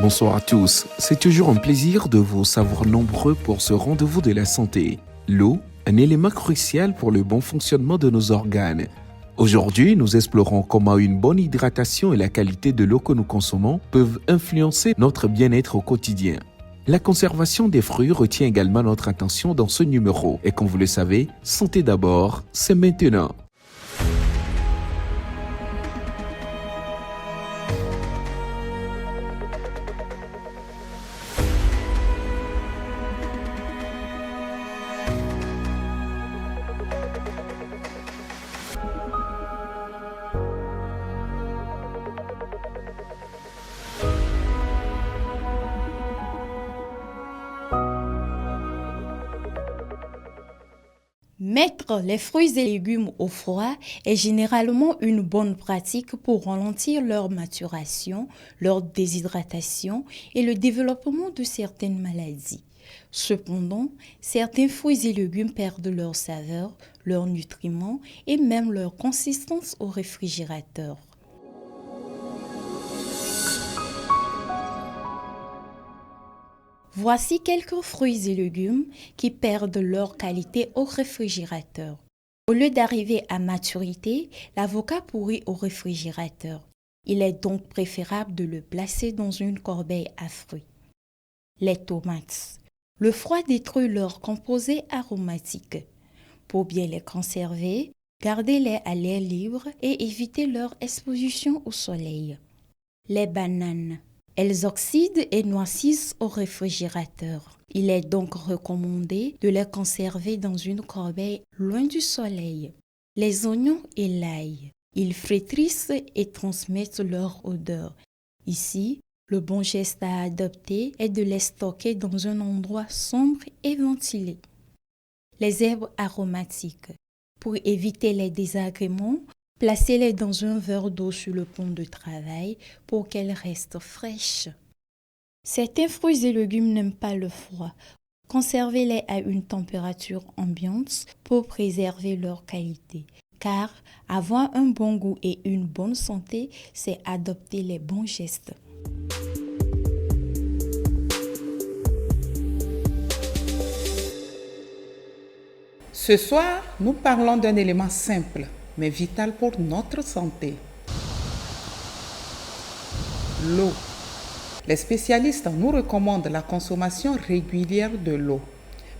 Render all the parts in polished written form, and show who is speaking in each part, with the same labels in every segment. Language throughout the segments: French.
Speaker 1: Bonsoir à tous, c'est toujours un plaisir de vous savoir nombreux pour ce rendez-vous de la santé. L'eau, un élément crucial pour le bon fonctionnement de nos organes. Aujourd'hui, nous explorons comment une bonne hydratation et la qualité de l'eau que nous consommons peuvent influencer notre bien-être au quotidien. La conservation des fruits retient également notre attention dans ce numéro. Et comme vous le savez, santé d'abord, c'est maintenant.
Speaker 2: Mettre les fruits et légumes au froid est généralement une bonne pratique pour ralentir leur maturation, leur déshydratation et le développement de certaines maladies. Cependant, certains fruits et légumes perdent leur saveur, leurs nutriments et même leur consistance au réfrigérateur. Voici quelques fruits et légumes qui perdent leur qualité au réfrigérateur. Au lieu d'arriver à maturité, l'avocat pourrit au réfrigérateur. Il est donc préférable de le placer dans une corbeille à fruits. Les tomates. Le froid détruit leurs composés aromatiques. Pour bien les conserver, gardez-les à l'air libre et évitez leur exposition au soleil. Les bananes. Elles oxydent et noircissent au réfrigérateur. Il est donc recommandé de les conserver dans une corbeille loin du soleil. Les oignons et l'ail. Ils flétrissent et transmettent leur odeur. Ici, le bon geste à adopter est de les stocker dans un endroit sombre et ventilé. Les herbes aromatiques. Pour éviter les désagréments, placez-les dans un verre d'eau sur le pont de travail pour qu'elles restent fraîches. Certains fruits et légumes n'aiment pas le froid. Conservez-les à une température ambiante pour préserver leur qualité. Car avoir un bon goût et une bonne santé, c'est adopter les bons gestes.
Speaker 3: Ce soir, nous parlons d'un élément simple, mais vital pour notre santé. L'eau. Les spécialistes nous recommandent la consommation régulière de l'eau.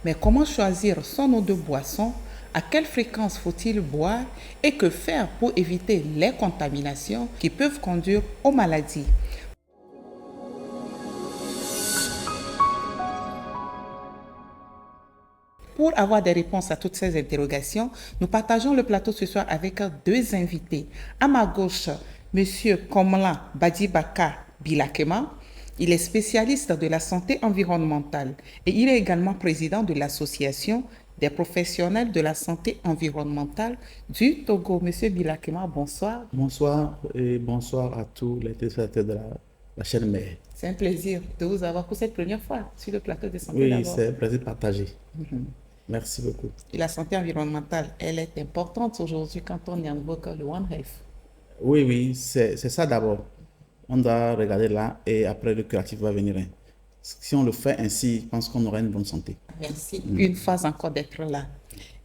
Speaker 3: Mais comment choisir son eau de boisson? À quelle fréquence faut-il boire? Et que faire pour éviter les contaminations qui peuvent conduire aux maladies? Pour avoir des réponses à toutes ces interrogations, nous partageons le plateau ce soir avec deux invités. À ma gauche, M. Komla Badibaka Bilakema. Il est spécialiste de la santé environnementale et il est également président de l'association des professionnels de la santé environnementale du Togo. M. Bilakema, bonsoir.
Speaker 4: Bonsoir et bonsoir à tous les téléspectateurs de la chaîne Mère.
Speaker 3: C'est un plaisir de vous avoir pour cette première fois sur le plateau de santé
Speaker 4: Oui,
Speaker 3: d'abord.
Speaker 4: c'est un plaisir partagé. Merci beaucoup.
Speaker 3: Et la santé environnementale, elle est importante aujourd'hui quand on invoque le One Health.
Speaker 4: Oui, c'est ça d'abord. On doit regarder là et après le curatif va venir. Si on le fait ainsi, je pense qu'on aura une bonne santé.
Speaker 3: Merci une fois encore d'être là.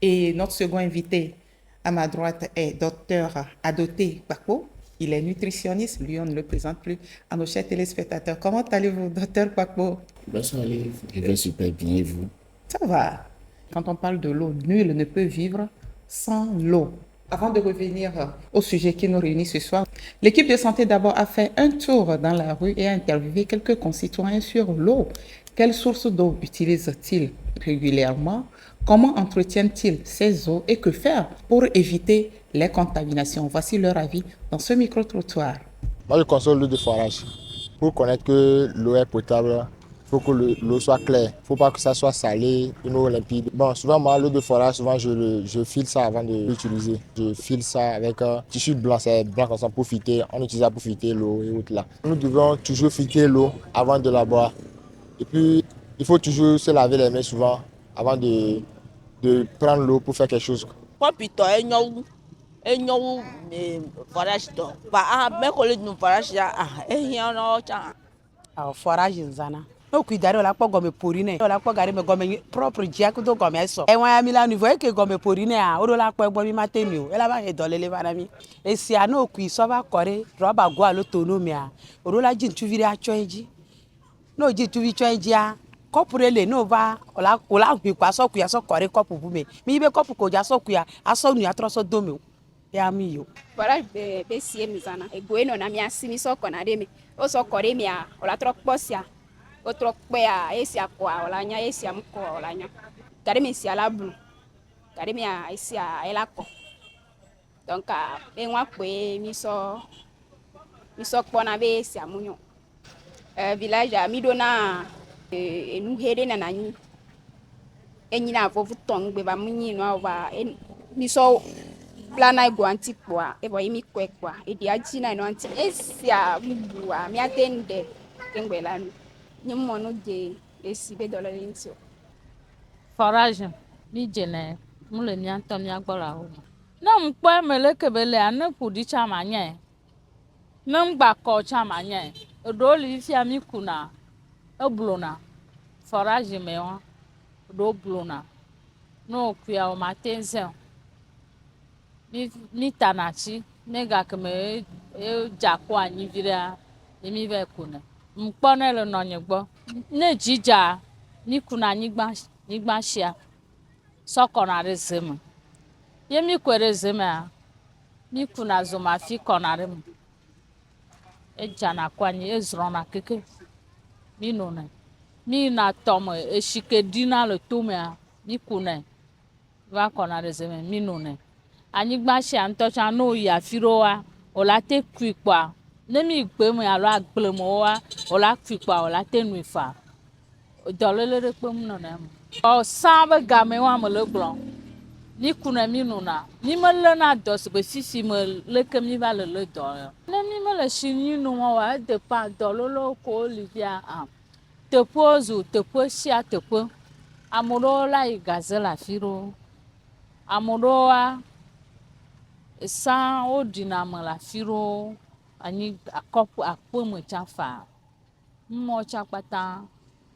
Speaker 3: Et notre second invité à ma droite est Dr Adoté Kpakpo. Il est nutritionniste, lui on ne le présente plus à nos chers téléspectateurs. Comment allez-vous, Dr Kpakpo?
Speaker 5: Bonsoir, je vais super bien et vous?
Speaker 3: Ça va. Quand on parle de l'eau, nul ne peut vivre sans l'eau. Avant de revenir au sujet qui nous réunit ce soir, l'équipe de santé d'abord a fait un tour dans la rue et a interviewé quelques concitoyens sur l'eau. Quelles sources d'eau utilisent-ils régulièrement? Comment entretiennent-ils ces eaux et que faire pour éviter les contaminations? Voici leur avis dans ce micro-trottoir.
Speaker 5: Moi, je consomme l'eau de forage. Pour connaître que l'eau est potable, il faut que l'eau soit claire. Il ne faut pas que ça soit salé, une eau limpide. Bon, souvent, moi, l'eau de forage, souvent, je file ça avant de l'utiliser. Je file ça avec un tissu blanc, c'est blanc comme ça pour filtrer. On utilise ça pour filtrer l'eau et autres là. Nous devons toujours filtrer l'eau avant de la boire. Et puis, il faut toujours se laver les mains souvent avant de prendre l'eau pour faire quelque chose.
Speaker 6: Forage to ba a me ko le nu forage ya a e hian no cha forage nzana. No cuidado la po gome porine. La po gari me gome propre dia ko do gome so. E wan mi la niveau e ke gome porine a. O do la po gbo mi mateni o. E la ba e dole le bana mi. E si ano kui so ba kore roba go alo tonu mi a. O do la jin tu viri a choeji. No jin tu vi choeji a. Kopure le no ba ola hu kwa so kuya so kore kopu bu me. Mi be kopu ko ja so kuya aso nu atro so do me. Ya mi yo.
Speaker 7: Forage be sie mizana. E go eno na mi asimi so kona de me. O so kore mi a. Ola tro posia. Otro kpea esi akwa olanya esi amko olanya gari mi si ala blue gari mi a esi a elako donc e nwa pe mi so kpona be esi amunyo village a mi dona enu here na nanyi enyi na vovu tongbe ba munyi no ba mi so plana go antipo a e boy mi kwekwa e di aji na no anti esi a blue a mi atende kengwela ni ni mono de esi be dollar into
Speaker 8: forage mi jene mule ni anto mi agbara ho na mpo emele kebele ane pudi chama nye na mgba ko chama nye odo li fi ami kuna oblona forage me won odo blona no kuya o matenze mi tanachi mega keme e jako anyi vira emi ve kuna mkpone le nonye gbo ne jija ni kuna nyigba shia sokona rezema yemi kwere zema ni kuna zoma fi konare mu e jana kwani ezrona keke mi nona mi na tomo e shike dina le tome mi kuna va konare zema mi nona anyigba shia ntocha no ya firoa olate kwikwa nemi gbe mo alo agble mo wa ola fipa ola tenu ifa dolele re pe mo na mo o sabe game wa mo le gbon ni kuna mi nuna ni me le na dos be fifi me le ke mi va le do ne mi me le shini nu wa de pa dololo ko livia am te pozu te posia te po amoro la igazela firo amoro wa sa o dinama la firo ani akopu akpomo chafa mo chapata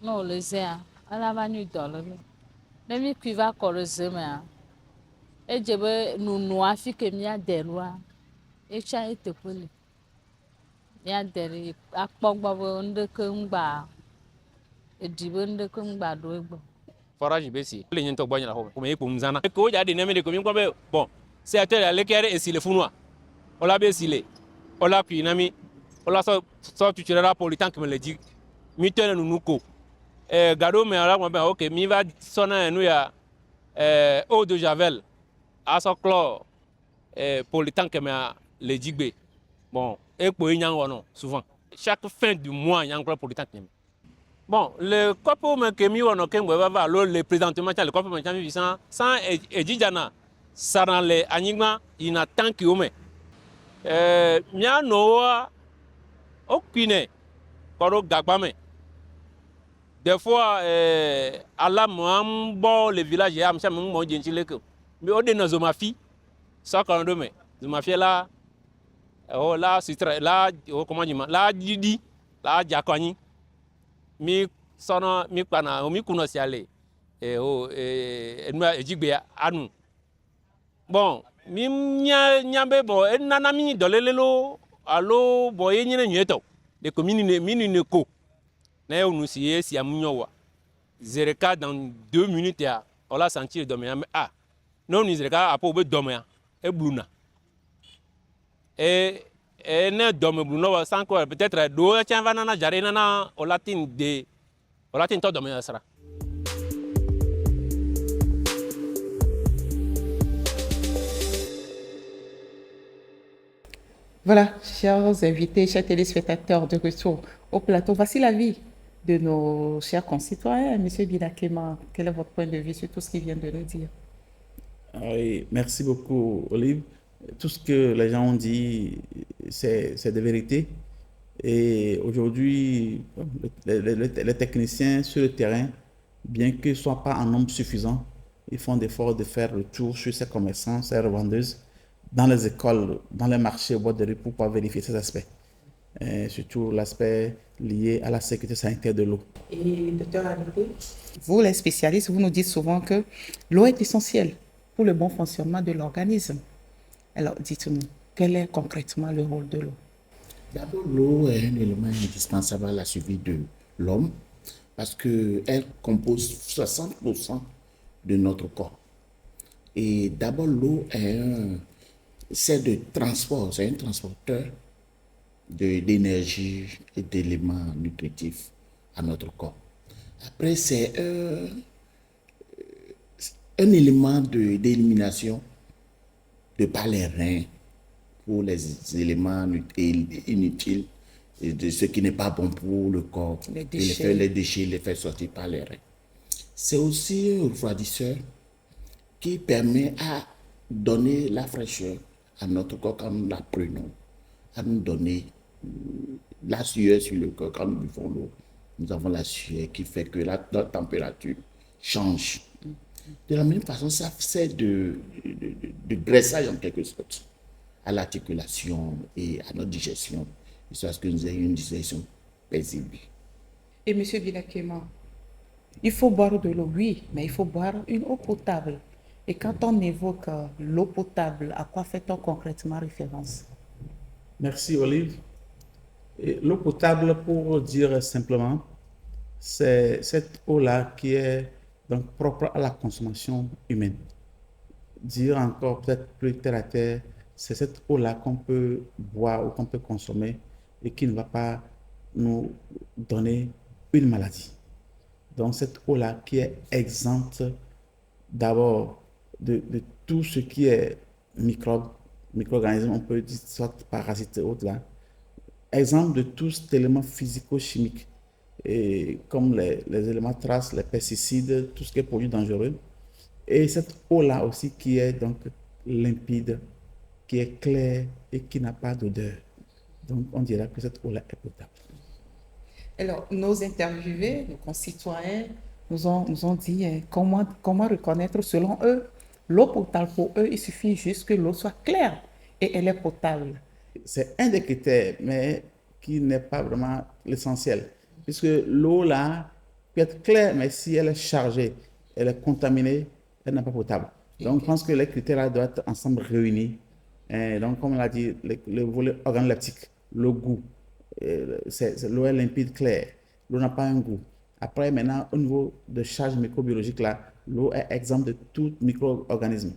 Speaker 8: no lezea ala bani dololo ne mi kuiva korozema ejebe nunu afike mi aderua echa etepole mi aderi akpogbo ndeke ngba edibo ndeke ngba do egbo
Speaker 9: forage besi le nyento gbanya ho ko me ko mzana ko ja de ne me de ko mi ko be bon c'est à terre le kere et si le funwa ola be si le ola kuinami ola so tu tirera pour le temps que me le dit mi tene nunuko gado me ala mo be OK mi va sona nu ya eau de javel a so chlore pour le temps que me le digbe bon e po nyan wono souvent chaque fin du mois nyan pour le temps que bon le copo me que mi wono ke ngwe va le présentement le copo me chami sans ejijana saran le anigma ina tanki ome mia noa okine koro gagbame des fois ala mo le village am cham mo jenchile ko mi ode na zomafi ça quand do me zomafi là oh là c'est là comment dire là didi là jakoni mi sono mi pana mi kuno siale ejigbe anu bon mi nyambe bo nana mi dolelelo alo bo yenyine nyeto de commune mini ko na yo nusi esi amunyowa zereka dans 2 minutes ya ola sentir domé non ni zereka apo be domé e bluna e ne domé bluna sans quoi peut-être do tien va nana jare nana olatin to domé sera.
Speaker 3: Voilà, chers invités, chers téléspectateurs de retour au plateau. Voici l'avis de nos chers concitoyens. Monsieur Bidakema, quel est votre point de vue sur tout ce qu'il vient de nous dire?
Speaker 4: Oui, merci beaucoup, Olive. Tout ce que les gens ont dit, c'est de vérité. Et aujourd'hui, les techniciens sur le terrain, bien qu'ils ne soient pas en nombre suffisant, ils font l'effort de faire le tour sur ces commerçants, ces revendeuses, dans les écoles, dans les marchés au bord de rue pour pouvoir vérifier ces aspects. surtout l'aspect lié à la sécurité sanitaire de l'eau.
Speaker 3: Et docteur Adoté, vous les spécialistes, vous nous dites souvent que l'eau est essentielle pour le bon fonctionnement de l'organisme. Alors dites-nous, quel est concrètement le rôle de l'eau?
Speaker 10: D'abord, l'eau est un élément indispensable à la survie de l'homme parce qu'elle compose 60% de notre corps. Et d'abord, l'eau c'est de transport, c'est un transporteur d'énergie et d'éléments nutritifs à notre corps. Après, c'est un élément d'élimination de par les reins pour les éléments inutiles et de ce qui n'est pas bon pour le corps. Les déchets, les faire sortir par les reins. C'est aussi un refroidisseur qui permet à donner la fraîcheur à notre corps quand nous la prenons, à nous donner la sueur sur le corps quand nous buvons l'eau. Nous avons la sueur qui fait que notre température change. De la même façon, ça sert de graissage en quelque sorte à l'articulation et à notre digestion, histoire que nous ayons une digestion paisible.
Speaker 3: Et M. Bilakema, il faut boire de l'eau, oui, mais il faut boire une eau potable. Et quand on évoque l'eau potable, à quoi fait-on concrètement référence?
Speaker 4: Merci Olive. L'eau potable, pour dire simplement, c'est cette eau-là qui est donc propre à la consommation humaine. Dire encore peut-être plus terre à terre, c'est cette eau-là qu'on peut boire ou qu'on peut consommer et qui ne va pas nous donner une maladie. Donc cette eau-là qui est exempte d'abord de tout ce qui est micro-organismes, on peut dire soit parasites et autres là, exemple de tout cet élément physico-chimique, et comme les éléments traces, les pesticides, tout ce qui est produit dangereux. Et cette eau-là aussi qui est donc limpide, qui est claire et qui n'a pas d'odeur. Donc on dirait que cette eau-là est potable.
Speaker 3: Alors, nos interviewés, nos concitoyens, nous ont dit comment reconnaître selon eux l'eau potable. Pour eux, il suffit juste que l'eau soit claire et elle est potable.
Speaker 4: C'est un des critères, mais qui n'est pas vraiment l'essentiel. Puisque l'eau là peut être claire, mais si elle est chargée, elle est contaminée, elle n'est pas potable. Donc, je pense que les critères là doivent être ensemble réunis. Et donc, comme on l'a dit, le volet organoleptique, le goût, l'eau est limpide, claire, l'eau n'a pas un goût. Après, maintenant, au niveau de charge microbiologique, là, l'eau est exempte de tout micro-organisme,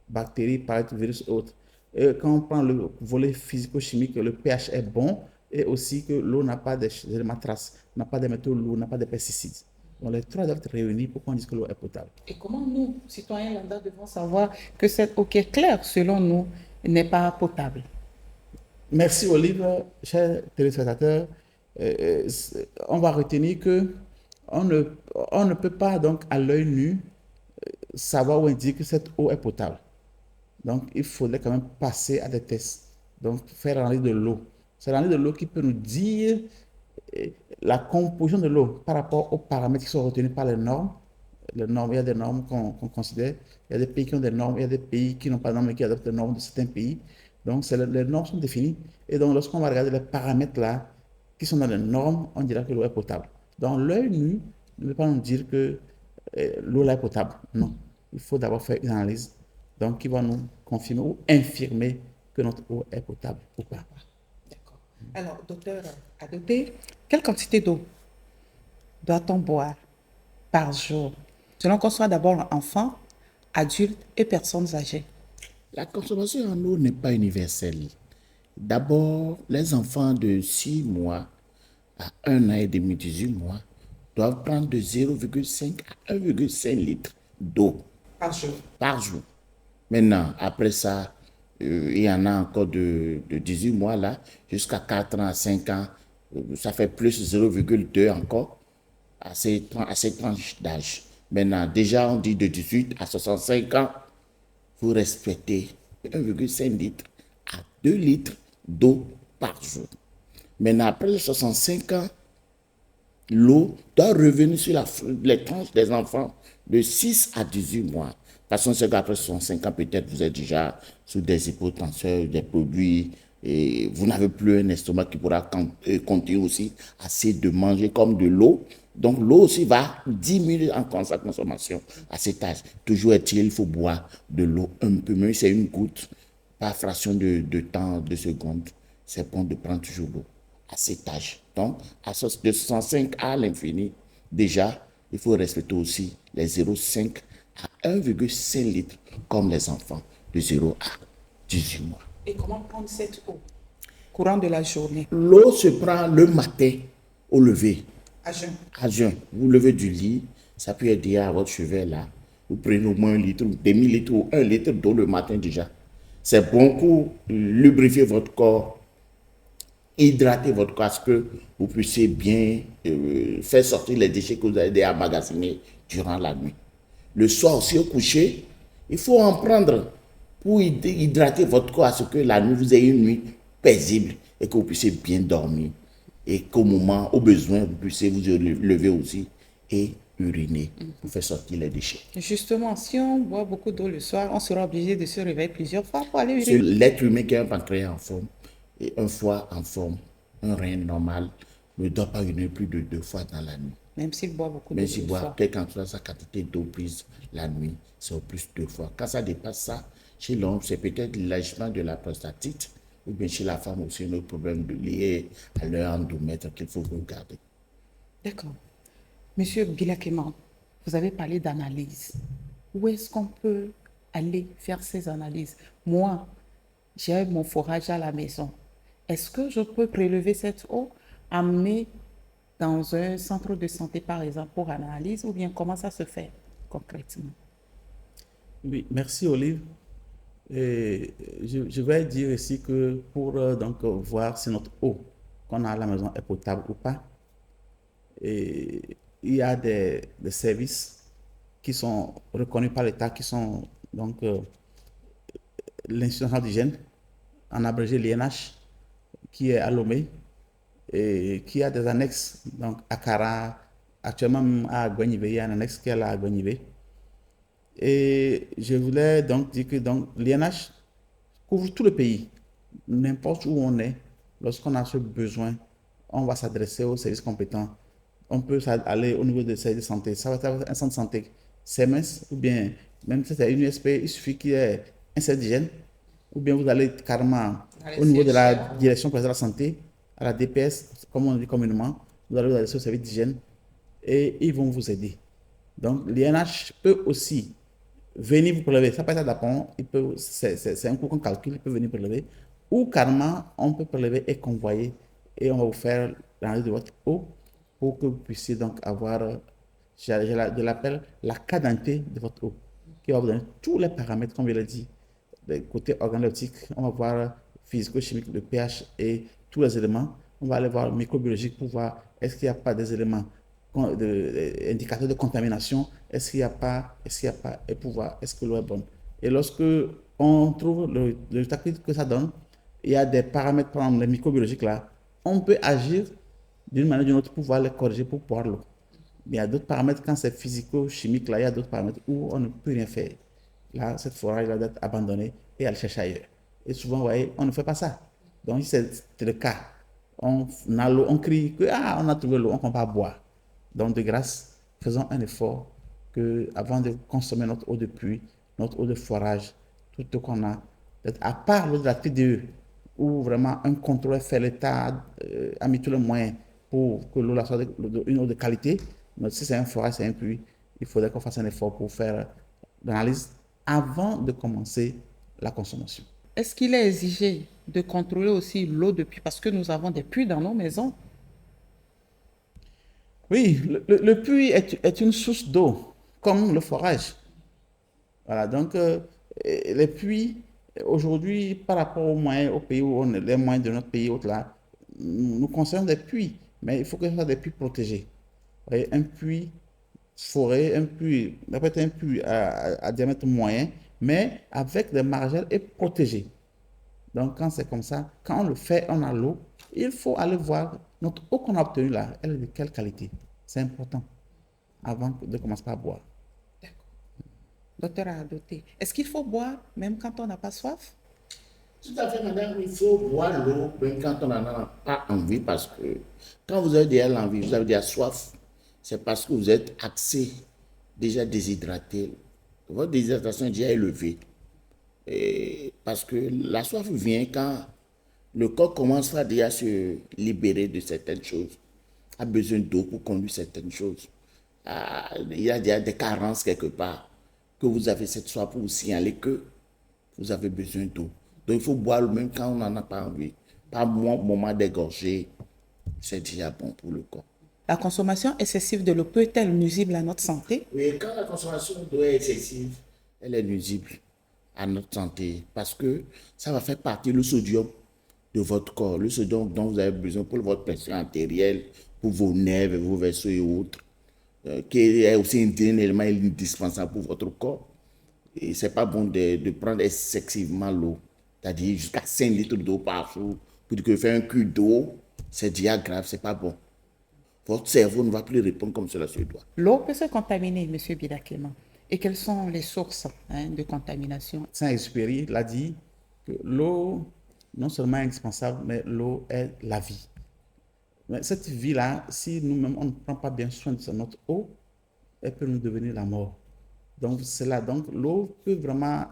Speaker 4: bactéries, parasites, virus et autres. Et quand on prend le volet physico-chimique, le pH est bon et aussi que l'eau n'a pas d'éléments traces, n'a pas de métaux lourds, n'a pas de pesticides. Donc, les trois doivent être réunis pour qu'on dise que l'eau est potable.
Speaker 3: Et comment nous, citoyens lambda, devons savoir que cette eau qui est claire, selon nous, n'est pas potable?
Speaker 4: Merci Olive, chers téléspectateurs. On va retenir que on ne peut pas donc à l'œil nu savoir ou indiquer que cette eau est potable. Donc il faudrait quand même passer à des tests. Donc faire l'analyse de l'eau. C'est l'analyse de l'eau qui peut nous dire la composition de l'eau par rapport aux paramètres qui sont retenus par les normes. Les normes, il y a des normes qu'on considère. Il y a des pays qui ont des normes, il y a des pays qui n'ont pas de normes et qui adoptent les normes de certains pays. Donc, les normes sont définies. Et donc, lorsqu'on va regarder les paramètres là, qui sont dans les normes, on dira que l'eau est potable. Donc, l'œil nu ne peut pas nous dire que l'eau là est potable. Non. Il faut d'abord faire une analyse donc, qui va nous confirmer ou infirmer que notre eau est potable ou pas.
Speaker 3: D'accord. Alors, docteur Adoté, quelle quantité d'eau doit-on boire par jour, selon qu'on soit d'abord enfant, adulte et personnes âgées?
Speaker 10: La consommation en eau n'est pas universelle. D'abord, les enfants de 6 mois à 1 an et demi, 18 mois, doivent prendre de 0,5 à 1,5 litres d'eau par jour. Maintenant, après ça, il y en a encore de 18 mois là, jusqu'à 4 ans, à 5 ans, ça fait plus 0,2 encore à ces tranches d'âge. Maintenant, déjà, on dit de 18 à 65 ans, vous respectez 1,5 litre à 2 litres d'eau par jour. Maintenant, après les 65 ans, l'eau doit revenir sur les tranches des enfants de 6 à 18 mois. De toute façon, c'est qu'après 65 ans, peut-être vous êtes déjà sous des hypotenseurs, des produits et vous n'avez plus un estomac qui pourra contenir aussi assez de manger comme de l'eau. Donc l'eau aussi va diminuer en sa consommation à cet âge. Toujours est-il, il faut boire de l'eau un peu, même si c'est une goutte, par fraction de temps, de secondes. C'est bon de prendre toujours l'eau à cet âge. Donc, de 65 à l'infini, déjà, il faut respecter aussi les 0,5 à 1,5 litres comme les enfants de 0 à 18 mois.
Speaker 3: Et comment prendre cette eau courant de la journée?
Speaker 10: L'eau se prend le matin au lever.
Speaker 3: À jeun.
Speaker 10: À jeun. Vous levez du lit, ça peut être déjà à votre chevet là. Vous prenez au moins 1 litre, demi-litre ou 1 litre d'eau le matin déjà. C'est bon pour lubrifier votre corps, hydrater votre corps, à que vous puissiez bien faire sortir les déchets que vous avez emmagasinés durant la nuit. Le soir aussi au coucher, il faut en prendre pour hydrater votre corps, à ce que la nuit, vous ayez une nuit paisible et que vous puissiez bien dormir. Et qu'au moment, au besoin, vous puissiez vous lever aussi et uriner pour faire sortir les déchets.
Speaker 3: Justement, si on boit beaucoup d'eau le soir, on sera obligé de se réveiller plusieurs fois pour aller uriner.
Speaker 10: L'être humain qui a un pancréas en forme et un foie en forme, un rein normal, ne doit pas uriner plus de 2 fois dans la nuit.
Speaker 3: Même s'il boit beaucoup d'eau
Speaker 10: Même
Speaker 3: le
Speaker 10: s'il
Speaker 3: soir.
Speaker 10: boit, quelle qu'en soit sa quantité d'eau prise la nuit, c'est au plus 2 fois. Quand ça dépasse ça, chez l'homme, c'est peut-être l'agissement de la prostatite, ou bien chez la femme aussi, un autre problème lié à leur endomètre qu'il faut regarder.
Speaker 3: D'accord. Monsieur Bilakeman, vous avez parlé d'analyse. Où est-ce qu'on peut aller faire ces analyses? Moi, j'ai mon forage à la maison. Est-ce que je peux prélever cette eau, amener dans un centre de santé, par exemple, pour analyse, ou bien comment ça se fait concrètement?
Speaker 4: Oui, merci Olive. Et je vais dire ici que pour donc voir si notre eau qu'on a à la maison est potable ou pas, et il y a des services qui sont reconnus par l'État, qui sont donc l'Institut national d'hygiène, en abrégé l'INH, qui est à Lomé, et qui a des annexes, donc à Kara, actuellement à Guanivé, il y a un annexe qui est là à Guanivé. Et je voulais donc dire que l'INH couvre tout le pays, n'importe où on est. Lorsqu'on a ce besoin, on va s'adresser aux services compétents. On peut aller au niveau des services de santé. Ça va être un centre de santé CMS, ou bien même si c'est une USP, il suffit qu'il y ait un service d'hygiène, ou bien vous allez carrément au niveau de la direction présidentielle de la santé, à la DPS, comme on dit communément, vous allez au service d'hygiène et ils vont vous aider. Donc l'INH peut aussi venir vous prélever. Ça peut être d'apport, c'est un coût qu'on calcule, il peut venir prélever. Ou carrément, on peut prélever et convoyer. Et on va vous faire l'analyse de votre eau pour que vous puissiez donc avoir, je l'appelle la cadentité de votre eau, qui va vous donner tous les paramètres, comme je l'ai dit. Le côté organoleptique, on va voir physico-chimique, le pH et tous les éléments. On va aller voir microbiologique pour voir est-ce qu'il n'y a pas des éléments indicateurs de contamination, est-ce qu'il n'y a pas, et pour voir est-ce que l'eau est bonne. Et lorsque on trouve le résultat que ça donne, il y a des paramètres, par exemple les microbiologiques là, on peut agir d'une manière ou d'une autre pour pouvoir les corriger pour boire l'eau. Mais il y a d'autres paramètres, quand c'est physico-chimique là, il y a d'autres paramètres où on ne peut rien faire. Là, cette forage doit être abandonnée et aller chercher ailleurs. Et souvent, vous voyez, on ne fait pas ça. Donc, si c'est le cas, on a l'eau, on crie que on a trouvé l'eau, on ne peut pas boire. Donc, de grâce, faisons un effort que, avant de consommer notre eau de pluie, notre eau de forage, tout ce qu'on a, à part l'eau de la TDE, où vraiment un contrôle est fait, l'État a mis tous les moyens pour que l'eau soit une eau de qualité. Mais si c'est un forage, c'est un puits, il faudrait qu'on fasse un effort pour faire l'analyse avant de commencer la consommation.
Speaker 3: Est-ce qu'il est exigé de contrôler aussi l'eau de puits, parce que nous avons des puits dans nos maisons?
Speaker 4: Oui, le puits est une source d'eau, comme le forage. Voilà, donc les puits, aujourd'hui, par rapport aux moyens, au pays où on est, les moyens de notre pays, là, nous conservons des puits, mais il faut que ce soit des puits protégés. Vous voyez, un puits forêt, un puits, peut-être un puits à diamètre moyen, mais avec des margelles et protégé. Donc, quand c'est comme ça, quand on le fait, on a l'eau, il faut aller voir notre eau qu'on a obtenue là, elle est de quelle qualité. C'est important avant de commencer par boire.
Speaker 3: D'accord. Docteur Adoté, est-ce qu'il faut boire même quand on n'a pas soif?
Speaker 10: Tout à fait, madame, il faut boire l'eau, même quand on n'en a pas envie, parce que quand vous avez déjà l'envie, vous avez déjà soif, c'est parce que vous êtes axé, déjà déshydraté. Votre déshydratation est déjà élevée. Et parce que la soif vient quand le corps commence à déjà se libérer de certaines choses, a besoin d'eau pour conduire certaines choses. Il y a déjà des carences quelque part, que vous avez cette soif pour vous signaler que vous avez besoin d'eau. Donc il faut boire même quand on n'en a pas envie. Pas moment d'égorger, c'est déjà bon pour le corps.
Speaker 3: La consommation excessive de l'eau peut être nuisible à notre santé?
Speaker 10: Oui, quand la consommation d'eau est excessive, elle est nuisible à notre santé parce que ça va faire partie le sodium de votre corps, le sodium dont vous avez besoin pour votre pression artérielle, pour vos nerfs, vos vaisseaux et autres, qui est aussi un élément indispensable pour votre corps. Et c'est pas bon de prendre excessivement l'eau, c'est-à-dire jusqu'à 5 litres d'eau par jour. Pour dire que faire un cul d'eau, c'est déjà grave, c'est pas bon. Votre cerveau ne va plus répondre comme cela se doit.
Speaker 3: L'eau peut se contaminer, M. Bida-Clément. Et quelles sont les sources de contamination?
Speaker 4: Saint-Exupéry l'a dit, que l'eau, non seulement est indispensable, mais l'eau est la vie. Mais cette vie-là, si nous-mêmes, on ne prend pas bien soin de notre eau, elle peut nous devenir la mort. Donc, c'est là. Donc, l'eau peut vraiment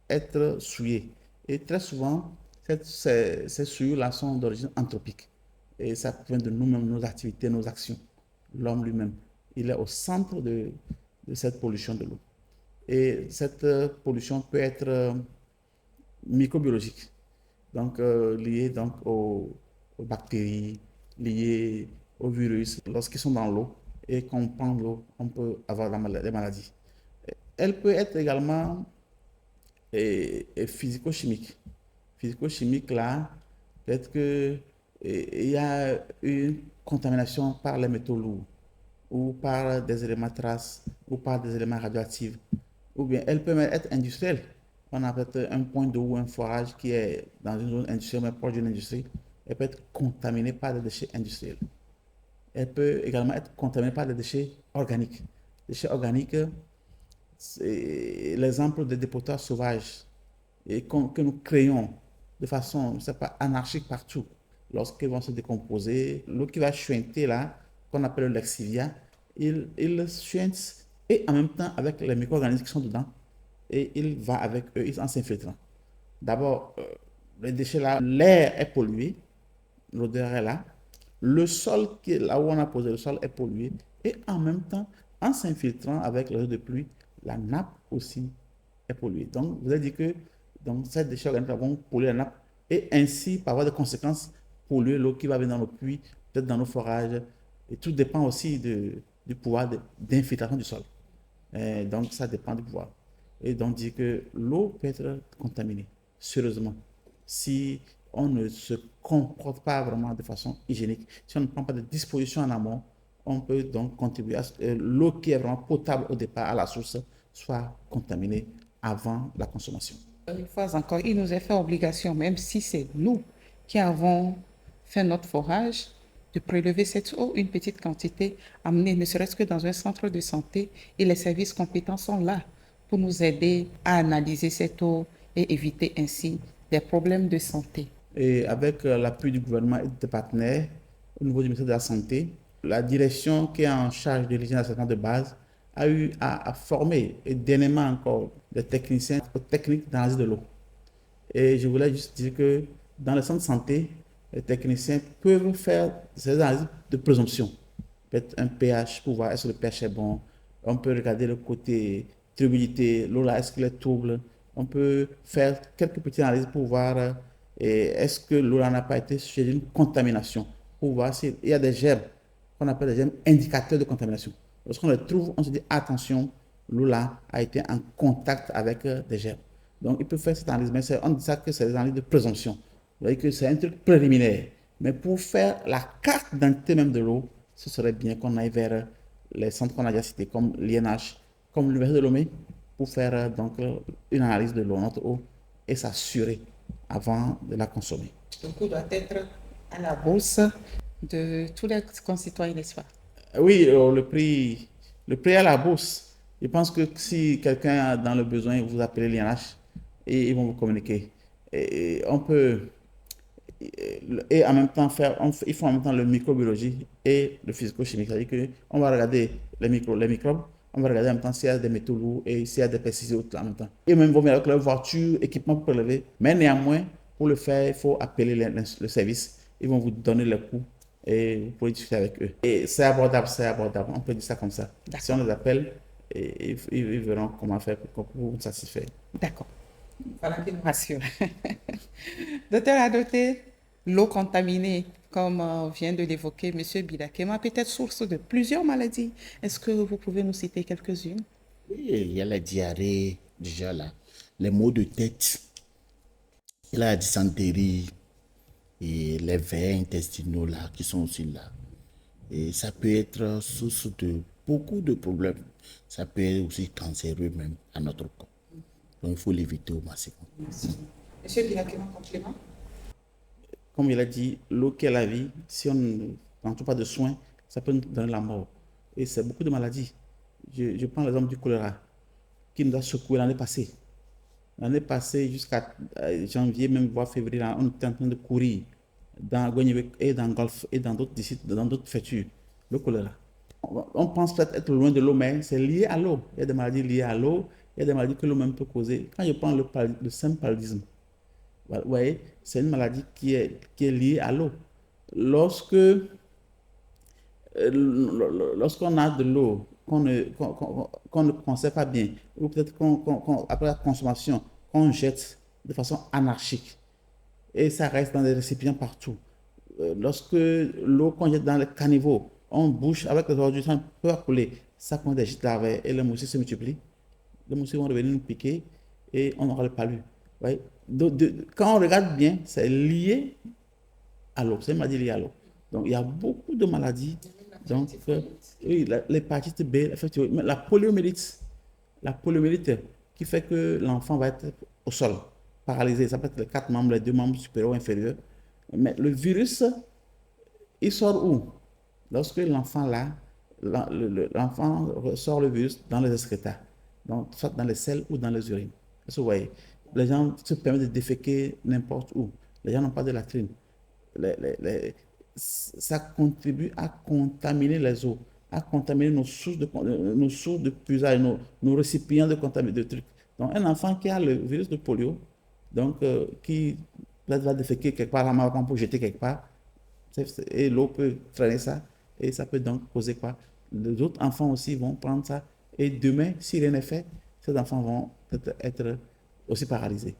Speaker 4: être souillée. Et très souvent, ces souillures-là sont d'origine anthropique. Et ça vient de nous-mêmes, nos activités, nos actions. L'homme lui-même, il est au centre de cette pollution de l'eau. Et cette pollution peut être microbiologique, donc liée donc, aux bactéries, liées aux virus. Lorsqu'ils sont dans l'eau et qu'on prend l'eau, on peut avoir des maladies. Elle peut être également physico-chimique. Physico-chimique, là, peut-être qu'il y a une contamination par les métaux lourds, ou par des éléments traces, ou par des éléments radioactifs. Ou bien elle peut même être industrielle. On a peut-être un point d'eau ou un forage qui est dans une zone industrielle, mais proche d'une industrie. Elle peut être contaminée par des déchets industriels. Elle peut également être contaminée par des déchets organiques. Les déchets organiques, c'est l'exemple des dépotoirs sauvages et que nous créons de façon, je ne sais pas, anarchique partout. Lorsqu'ils vont se décomposer, l'eau qui va chuinter là, qu'on appelle le lexivia, il chuinte et en même temps avec les micro-organismes qui sont dedans, et il va avec eux, en s'infiltrant. D'abord, les déchets là, l'air est pollué, l'odeur est là, le sol, là où on a posé le sol, est pollué, et en même temps, en s'infiltrant avec l'eau de pluie, la nappe aussi est polluée. Donc, vous avez dit que donc, ces déchets organiques vont polluer la nappe, et ainsi, par avoir des conséquences, polluer l'eau qui va venir dans nos puits, peut-être dans nos forages, et tout dépend aussi du pouvoir d'infiltration du sol. Donc, ça dépend du pouvoir. Et donc, dit que l'eau peut être contaminée, sérieusement, si on ne se comporte pas vraiment de façon hygiénique, si on ne prend pas de dispositions en amont, on peut donc contribuer à ce que l'eau qui est vraiment potable au départ à la source soit contaminée avant la consommation.
Speaker 3: Une fois encore, il nous est fait obligation, même si c'est nous qui avons fait notre forage, de prélever cette eau, une petite quantité, amener ne serait-ce que dans un centre de santé, et les services compétents sont là pour nous aider à analyser cette eau et éviter ainsi des problèmes de santé.
Speaker 4: Et avec l'appui du gouvernement et des partenaires, au niveau du ministère de la Santé, la direction qui est en charge de l'hygiène et l'assainissement de base a eu à former, et dernièrement encore, des techniciens aux techniques d'analyse de l'eau. Et je voulais juste dire que dans les centres de santé, les techniciens peuvent faire ces analyses de présomption. Peut-être un pH pour voir est-ce que le pH est bon. On peut regarder le côté turbidité, l'eau là, est-ce qu'elle est trouble. On peut faire quelques petites analyses pour voir est-ce que l'eau là n'a pas été sujet d'une contamination. Pour voir s'il y a des germes, qu'on appelle des germes indicateurs de contamination. Lorsqu'on les trouve, on se dit attention, l'eau là a été en contact avec des germes. Donc, il peut faire cette analyse, mais on dit ça que c'est des analyses de présomption. Vous voyez que c'est un truc préliminaire. Mais pour faire la carte d'identité même de l'eau, ce serait bien qu'on aille vers les centres qu'on a déjà cités, comme l'INH, comme l'Université de Lomé, pour faire donc une analyse de l'eau, notre eau, et s'assurer avant de la consommer.
Speaker 3: Donc, l'eau doit être à la bourse de tous les concitoyens, n'est-ce pas?
Speaker 4: Oui, le prix à la bourse. Je pense que si quelqu'un a dans le besoin, vous appelez l'INH et ils vont vous communiquer. Et on peut, et en même temps ils font en même temps le microbiologie et le physico-chimique. C'est-à-dire qu'on va regarder les microbes, on va regarder en même temps s'il y a des métaux lourds et s'il y a des pesticides en même temps. Et même vont venir avec leur voiture, équipement pour prélever. Mais néanmoins, pour le faire, il faut appeler le service. Ils vont vous donner le coût et vous pouvez discuter avec eux. Et c'est abordable, c'est abordable. On peut dire ça comme ça. Si on les appelle, ils verront comment faire pour vous satisfaire.
Speaker 3: D'accord. Voilà qui nous rassure. Docteur Adoté, l'eau contaminée, comme vient de l'évoquer M. Bilakema, peut être source de plusieurs maladies. Est-ce que vous pouvez nous citer quelques-unes?
Speaker 10: Oui, il y a la diarrhée, déjà là, les maux de tête, il y a la dysenterie et les vers intestinaux là, qui sont aussi là. Et ça peut être source de beaucoup de problèmes. Ça peut être aussi cancéreux même à notre corps. Donc il faut l'éviter au maximum.
Speaker 3: Monsieur Bilakema, complément?
Speaker 4: Comme il a dit, l'eau qui est la vie, si on n'en trouve pas de soins, ça peut nous donner la mort. Et c'est beaucoup de maladies. Je prends l'exemple du choléra, qui nous a secoué l'année passée. L'année passée, jusqu'à janvier, même voire février, on était en train de courir dans Guagnébé et dans Golfe et dans d'autres préfectures. Le choléra. On pense peut-être être loin de l'eau, mais c'est lié à l'eau. Il y a des maladies liées à l'eau, il y a des maladies que l'eau même peut causer. Quand je prends le simple paludisme, vous voyez, c'est une maladie qui est liée à l'eau. Lorsqu'on a de l'eau qu'on ne conserve pas bien, ou peut-être après la consommation, qu'on jette de façon anarchique, et ça reste dans des récipients partout. Lorsque l'eau qu'on jette dans les caniveaux, on bouche avec les ordures, ça peut couler, ça prend des gîtes larvaires et les moustiques se multiplient. Les moustiques vont revenir nous piquer et on aura le palu. Ouais. Quand on regarde bien, c'est lié à l'eau. C'est une maladie liée à l'eau. Donc, il y a beaucoup de maladies. Donc, oui, l'hépatite B, effectivement, la poliomyélite qui fait que l'enfant va être au sol, paralysé. Ça peut être les 4 membres, les 2 membres supérieurs ou inférieurs. Mais le virus, il sort où? Lorsque l'enfant sort le virus dans les excréta, donc soit dans les selles ou dans les urines. Vous voyez, les gens se permettent de déféquer n'importe où. Les gens n'ont pas de latrine. Ça contribue à contaminer les eaux, à contaminer nos sources de puisage, nos récipients de trucs. Donc, un enfant qui a le virus de polio, donc qui peut-être va déféquer quelque part, la maman pour jeter quelque part, et l'eau peut traîner ça, et ça peut donc causer quoi? Les autres enfants aussi vont prendre ça, et demain, si rien n'est fait, ces enfants vont peut-être être aussi paralysés.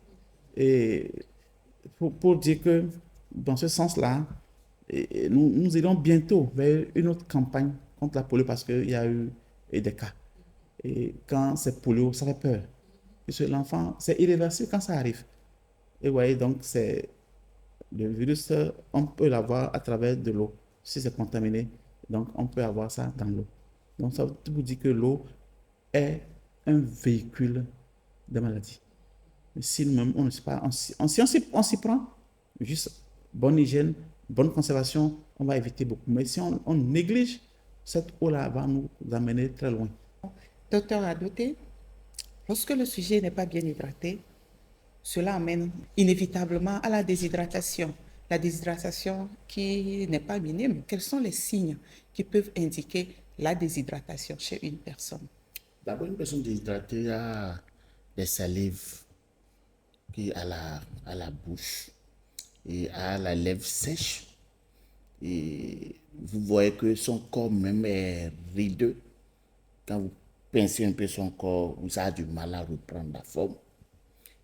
Speaker 4: Et pour dire que dans ce sens-là, nous irons bientôt vers une autre campagne contre la polio parce qu'il y a eu des cas. Et quand c'est polio, ça fait peur. Parce que l'enfant, c'est irréversible quand ça arrive. Et vous voyez, donc, le virus, on peut l'avoir à travers de l'eau. Si c'est contaminé, donc on peut avoir ça dans l'eau. Donc, ça vous dit que l'eau est un véhicule de maladie. Mais si nous-mêmes, on ne sait pas, si on s'y prend, juste bonne hygiène, bonne conservation, on va éviter beaucoup. Mais si on néglige, cette eau-là va nous amener très loin.
Speaker 3: Docteur Adoté, lorsque le sujet n'est pas bien hydraté, cela amène inévitablement à la déshydratation. La déshydratation qui n'est pas minime. Quels sont les signes qui peuvent indiquer la déshydratation chez une personne?
Speaker 10: D'abord, une personne déshydratée a des salives qui à la bouche et à la lèvre sèche. Et vous voyez que son corps même est rideux. Quand vous pincez un peu son corps, vous avez du mal à reprendre la forme.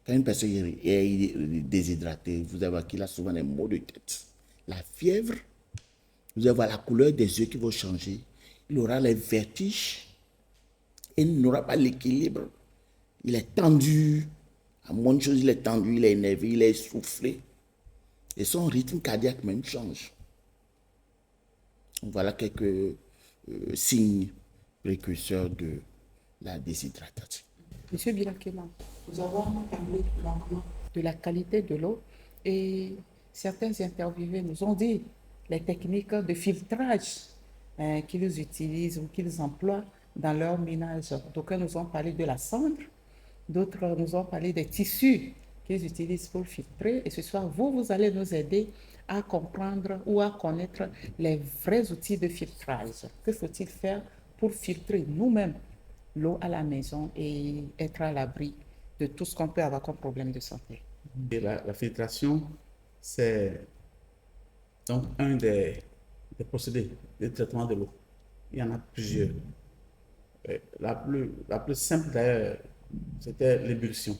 Speaker 10: Quand une personne est déshydratée, vous allez voir qu'il a souvent des maux de tête. La fièvre, vous allez voir la couleur des yeux qui vont changer. Il aura les vertiges et il n'aura pas l'équilibre. Il est tendu. À moins de choses, il est tendu, il est énervé, il est essoufflé. Et son rythme cardiaque même change. Voilà quelques signes précurseurs de la déshydratation.
Speaker 3: Monsieur Bilakema, nous avons parlé longuement de la qualité de l'eau et certains interviewés nous ont dit les techniques de filtrage qu'ils utilisent ou qu'ils emploient dans leur ménage. D'aucuns nous ont parlé de la cendre, d'autres nous ont parlé des tissus qu'ils utilisent pour filtrer. Et ce soir, vous allez nous aider à comprendre ou à connaître les vrais outils de filtrage. Que faut-il faire pour filtrer nous-mêmes l'eau à la maison et être à l'abri de tout ce qu'on peut avoir comme problème de santé?
Speaker 4: Et la filtration, c'est donc un des procédés de traitement de l'eau. Il y en a plusieurs. La plus simple d'ailleurs, c'était l'ébullition.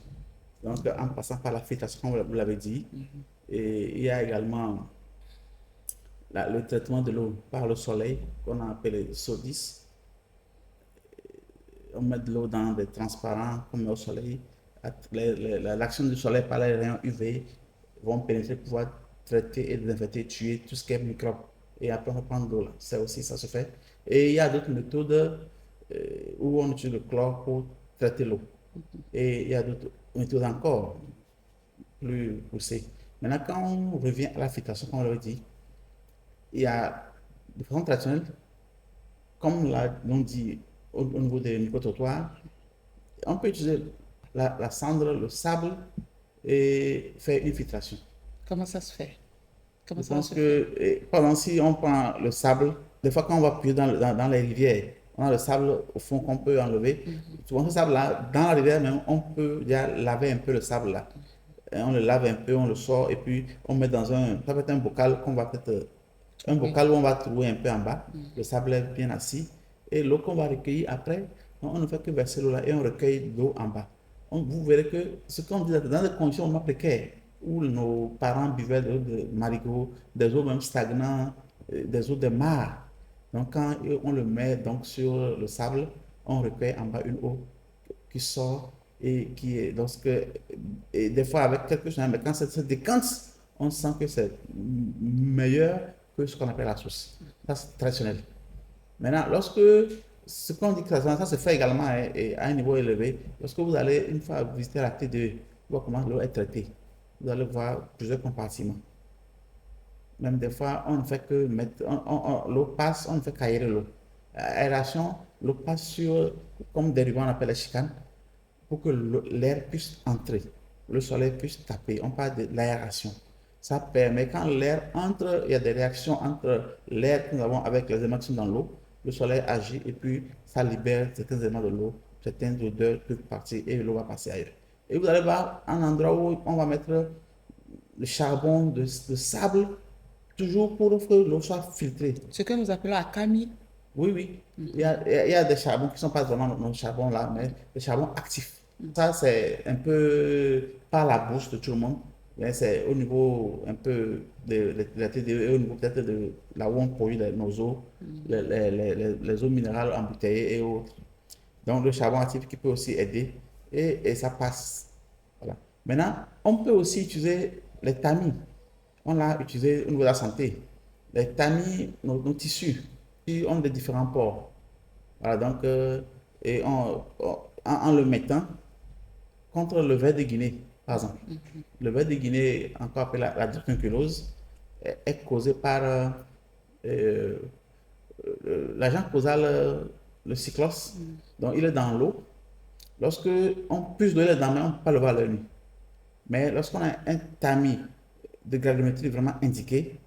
Speaker 4: Donc, en passant par la filtration, comme vous l'avez dit, et il y a également le traitement de l'eau par le soleil, qu'on a appelé SODIS. On met de l'eau dans des transparents qu'on met au soleil. L'action du soleil par les rayons UV vont pénétrer pour pouvoir traiter et désinfecter, tuer tout ce qui est microbe. Et après, on va prendre l'eau là. Ça aussi, ça se fait. Et il y a d'autres méthodes où on utilise le chlore pour traiter l'eau. Et il y a d'autres méthodes encore plus poussées. Maintenant, quand on revient à la filtration, comme on l'avait dit, il y a de façon traditionnelle, comme l'on dit au niveau des micro-trottoirs, on peut utiliser la cendre, le sable et faire une filtration.
Speaker 3: Comment ça se fait?
Speaker 4: Je pense que, pendant si on prend le sable, des fois quand on va puiser dans les rivières, on a le sable au fond qu'on peut enlever. Souvent ce sable-là, dans la rivière même, on peut déjà laver un peu le sable là. Et on le lave un peu, on le sort et puis on met dans ça peut être un bocal qu'on va peut-être, un bocal où on va trouver un peu en bas. Le sable est bien assis et l'eau qu'on va recueillir après, on ne fait que verser l'eau là et on recueille l'eau en bas. Vous verrez que ce qu'on dit dans des conditions vraiment précaires, où nos parents buvaient de l'eau de marigot, des eaux même stagnantes, des eaux de mare. Donc quand on le met donc sur le sable, on recueille en bas une eau qui sort et qui est et des fois avec quelque chose, mais quand ça se décante, on sent que c'est meilleur que ce qu'on appelle la source. Ça c'est traditionnel. Maintenant, lorsque ce qu'on dit que ça se fait également à un niveau élevé, lorsque vous allez une fois visiter la T2, voir comment l'eau est traitée. Vous allez voir plusieurs compartiments. Même des fois, on ne fait que mettre, l'eau passe, on ne fait qu'aérer l'eau. Aération, l'eau passe sur, comme des rubans, on appelle les chicanes, pour que l'air puisse entrer, le soleil puisse taper. On parle de l'aération. Ça permet, quand l'air entre, il y a des réactions entre l'air que nous avons avec les éléments qui sont dans l'eau, le soleil agit et puis ça libère certains éléments de l'eau, certaines odeurs peuvent partir et l'eau va passer ailleurs. Et vous allez voir un endroit où on va mettre le charbon de sable, toujours pour que l'eau soit filtrée.
Speaker 3: Ce que nous appelons la camille.
Speaker 4: Oui, oui. Il y a des charbons qui ne sont pas vraiment nos charbons là, mais des charbons actifs. Ça, c'est un peu par la bouche de tout le monde. Mais c'est au niveau un peu de la TDE et au niveau peut-être de là où on produit nos eaux, les eaux minérales embouteillées et autres. Donc le charbon actif qui peut aussi aider et ça passe. Voilà. Maintenant, on peut aussi utiliser les tamis. On l'a utilisé au niveau de la santé. Les tamis, nos tissus, qui ont de différents pores. Voilà, donc, et en le mettant contre le ver de Guinée, par exemple. Le ver de Guinée, encore appelé la drépanoculose, est causé par l'agent causal, le cyclos. Donc, il est dans l'eau. Lorsque on puise de l'eau dans la main, on ne peut pas le voir à l'œil nu. Mais lorsqu'on a un tamis de granulométrie vraiment indiqué,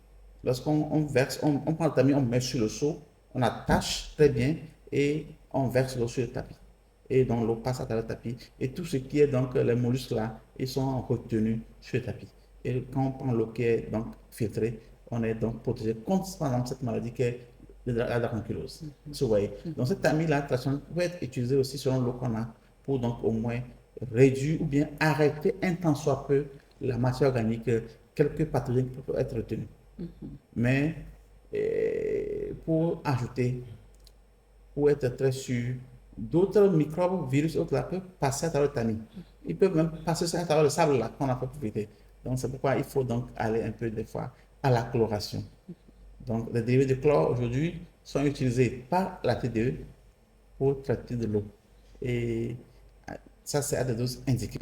Speaker 4: lorsqu'on verse, on prend le tamis, on met sur le seau, on attache très bien et on verse l'eau sur le tapis. Et donc l'eau passe à travers le tapis. Et tout ce qui est donc les mollusques là, ils sont retenus sur le tapis. Et quand on prend l'eau qui est donc filtrée, on est donc protégé contre par exemple cette maladie qui est la drépanoculose. Vous voyez. Donc cet tamis là peut être utilisé aussi selon l'eau qu'on a pour donc au moins réduire ou bien arrêter un tant soit peu la matière organique, quelques pathogènes qui peuvent être retenus. Mais pour ajouter, pour être très sûr, d'autres microbes, virus, autres là, peuvent passer à travers le tamis. Ils peuvent même passer à travers le sable là qu'on a fait profiter. Donc c'est pourquoi il faut donc aller un peu des fois à la chloration. Donc les dérivés de chlore aujourd'hui sont utilisés par la TDE pour traiter de l'eau. Et ça c'est à des doses indiquées.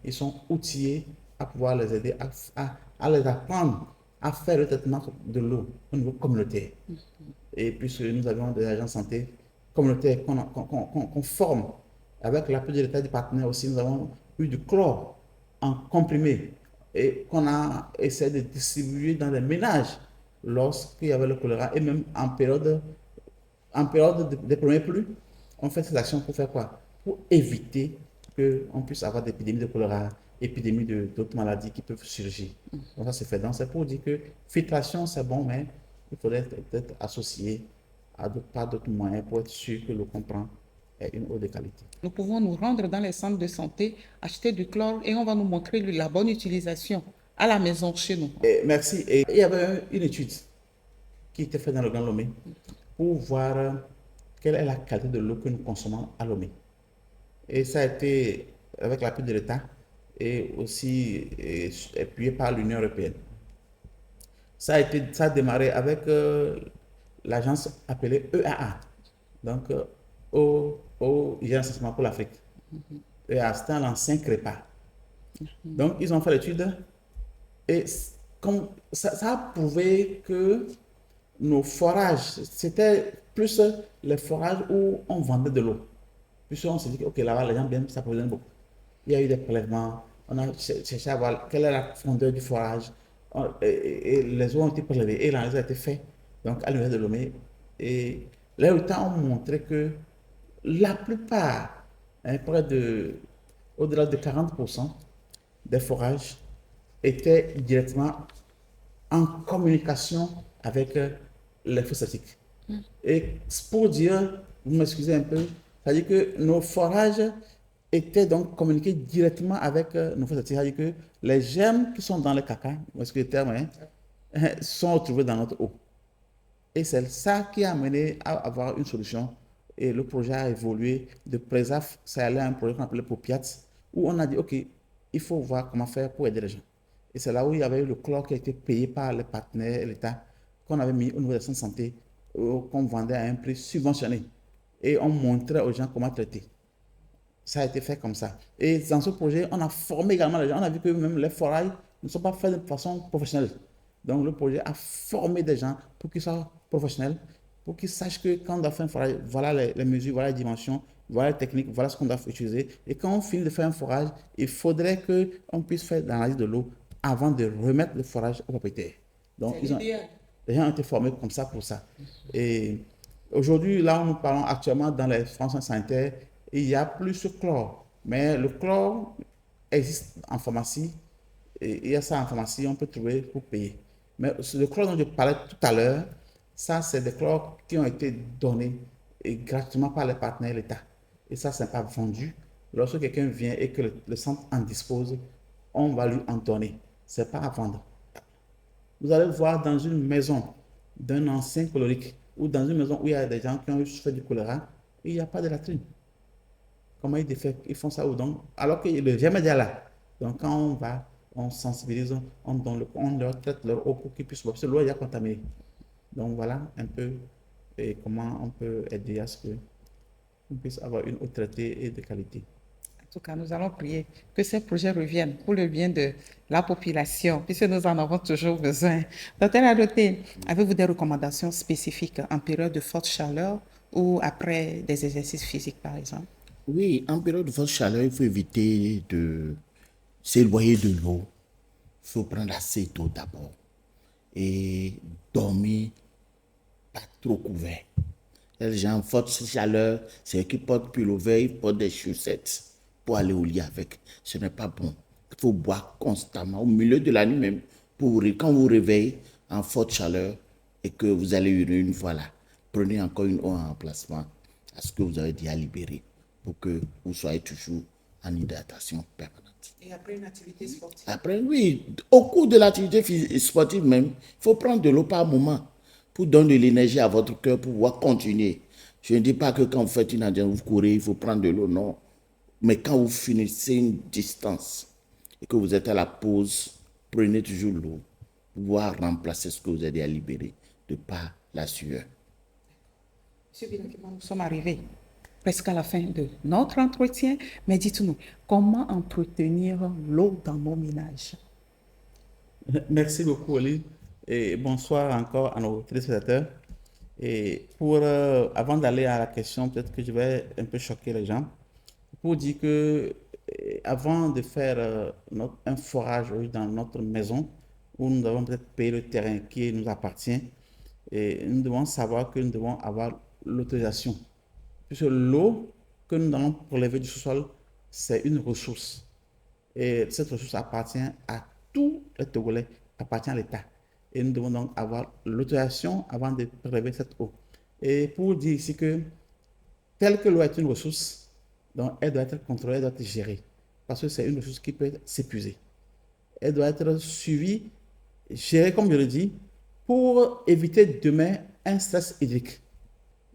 Speaker 4: Ils sont outillés à pouvoir les aider à les apprendre à faire le traitement de l'eau au niveau communautaire. Et puisque nous avons des agents de santé communautaires qu'on forme avec l'appui de l'État des partenaires aussi, nous avons eu du chlore en comprimé et qu'on a essayé de distribuer dans les ménages lorsqu'il y avait le choléra et même en période des premiers pluies, on fait ces actions pour faire quoi? Pour éviter qu'on puisse avoir des épidémies de choléra, épidémies d'autres maladies qui peuvent surgir. Donc ça c'est fait. Donc c'est pour dire que filtration c'est bon, mais il faudrait être associé à pas d'autres moyens pour être sûr que l'eau qu'on prend est une eau de qualité.
Speaker 3: Nous pouvons nous rendre dans les centres de santé, acheter du chlore et on va nous montrer la bonne utilisation à la maison chez nous.
Speaker 4: Merci. Et il y avait une étude qui était faite dans le Grand Lomé pour voir quelle est la qualité de l'eau que nous consommons à Lomé. Et ça a été avec l'appui de l'État et aussi appuyé par l'Union européenne. Ça a démarré avec l'agence appelée EAA, donc au Assessment pour l'Afrique. EAA, c'était l'ancien CREPA. Donc, ils ont fait l'étude et comme ça a prouvé que nos forages, c'était plus les forages où on vendait de l'eau. Puis on s'est dit que ok, là-bas, les gens bien s'approvisionner beaucoup. Il y a eu des prélèvements, on a cherché à voir quelle est la profondeur du forage, et les eaux ont été prélevées et l'analyse a été faite donc, à l'Université de Lomé. Et les résultats ont montré que la plupart, au-delà de 40% des forages étaient directement en communication avec les fosses septiques. Et pour dire, vous m'excusez un peu, c'est-à-dire que nos forages étaient donc communiqués directement avec nos fosses septiques. C'est-à-dire que les germes qui sont dans le caca, excusez le terme, sont retrouvés dans notre eau. Et c'est ça qui a amené à avoir une solution. Et le projet a évolué de Présav, ça allait à un projet qu'on appelait Popiat, où on a dit, OK, il faut voir comment faire pour aider les gens. Et c'est là où il y avait eu le chlore qui a été payé par les partenaires et l'État, qu'on avait mis au niveau des centres de santé, qu'on vendait à un prix subventionné. Et on montrait aux gens comment traiter. Ça a été fait comme ça. Et dans ce projet, on a formé également les gens. On a vu que même les forages ne sont pas faits de façon professionnelle. Donc le projet a formé des gens pour qu'ils soient professionnels, pour qu'ils sachent que quand on doit faire un forage, voilà les mesures, voilà les dimensions, voilà les techniques, voilà ce qu'on doit utiliser. Et quand on finit de faire un forage, il faudrait qu'on puisse faire l'analyse de l'eau avant de remettre le forage au propriétaire. Donc les gens ont été formés comme ça pour ça. Et aujourd'hui, là où nous parlons actuellement dans les formations sanitaires, il n'y a plus ce chlore. Mais le chlore existe en pharmacie. Et il y a ça en pharmacie, on peut trouver pour payer. Mais le chlore dont je parlais tout à l'heure, ça, c'est des chlores qui ont été donnés gratuitement par les partenaires de l'État. Et ça, ce n'est pas vendu. Lorsque quelqu'un vient et que le centre en dispose, on va lui en donner. Ce n'est pas à vendre. Vous allez voir dans une maison d'un ancien cholérique ou dans une maison où il y a des gens qui ont fait du choléra, il n'y a pas de latrine. Comment ils font ça? Donc, alors que le germe est déjà là. Donc, quand on va, on sensibilise, on leur traite leur eau pour qu'ils puissent boire. Parce que l'eau est déjà contaminée. Donc, voilà un peu et comment on peut aider à ce qu'on puisse avoir une eau traitée et de qualité.
Speaker 3: En tout cas, nous allons prier que ces projets reviennent pour le bien de la population, puisque nous en avons toujours besoin. Docteur Adoté, avez-vous des recommandations spécifiques en période de forte chaleur ou après des exercices physiques, par exemple?
Speaker 10: Oui, en période de forte chaleur, il faut éviter de s'éloigner de l'eau. Il faut prendre assez d'eau d'abord. Et dormir pas trop couvert. Les gens en forte chaleur, c'est eux qui portent pullover, ils portent des chaussettes pour aller au lit avec. Ce n'est pas bon. Il faut boire constamment, au milieu de la nuit même, quand vous vous réveillez en forte chaleur et que vous allez uriner une fois là, prenez encore une eau en remplacement à ce que vous avez déjà libéré pour que vous soyez toujours en hydratation permanente.
Speaker 3: Et après une activité sportive?
Speaker 10: Après, oui, au cours de l'activité sportive même, il faut prendre de l'eau par moment pour donner de l'énergie à votre cœur pour pouvoir continuer. Je ne dis pas que quand vous faites une activité, vous courez, il faut prendre de l'eau, non. Mais quand vous finissez une distance et que vous êtes à la pause, prenez toujours l'eau pour pouvoir remplacer ce que vous avez à libérer de par la sueur.
Speaker 3: Monsieur Binakima, nous sommes arrivés presque à la fin de notre entretien, mais dites-nous, comment entretenir l'eau dans nos ménages?
Speaker 4: Merci beaucoup, Olive, et bonsoir encore à nos téléspectateurs. Et avant d'aller à la question, peut-être que je vais un peu choquer les gens, pour dire que avant de faire un forage dans notre maison, où nous avons peut-être payé le terrain qui nous appartient, et nous devons savoir que nous devons avoir l'autorisation. Puisque l'eau que nous allons prélever du sous-sol, c'est une ressource. Et cette ressource appartient à tous les Togolais, appartient à l'État. Et nous devons donc avoir l'autorisation avant de prélever cette eau. Et pour dire ici que, telle que l'eau est une ressource, donc elle doit être contrôlée, elle doit être gérée. Parce que c'est une ressource qui peut s'épuiser. Elle doit être suivie, gérée, comme je le dis, pour éviter demain un stress hydrique.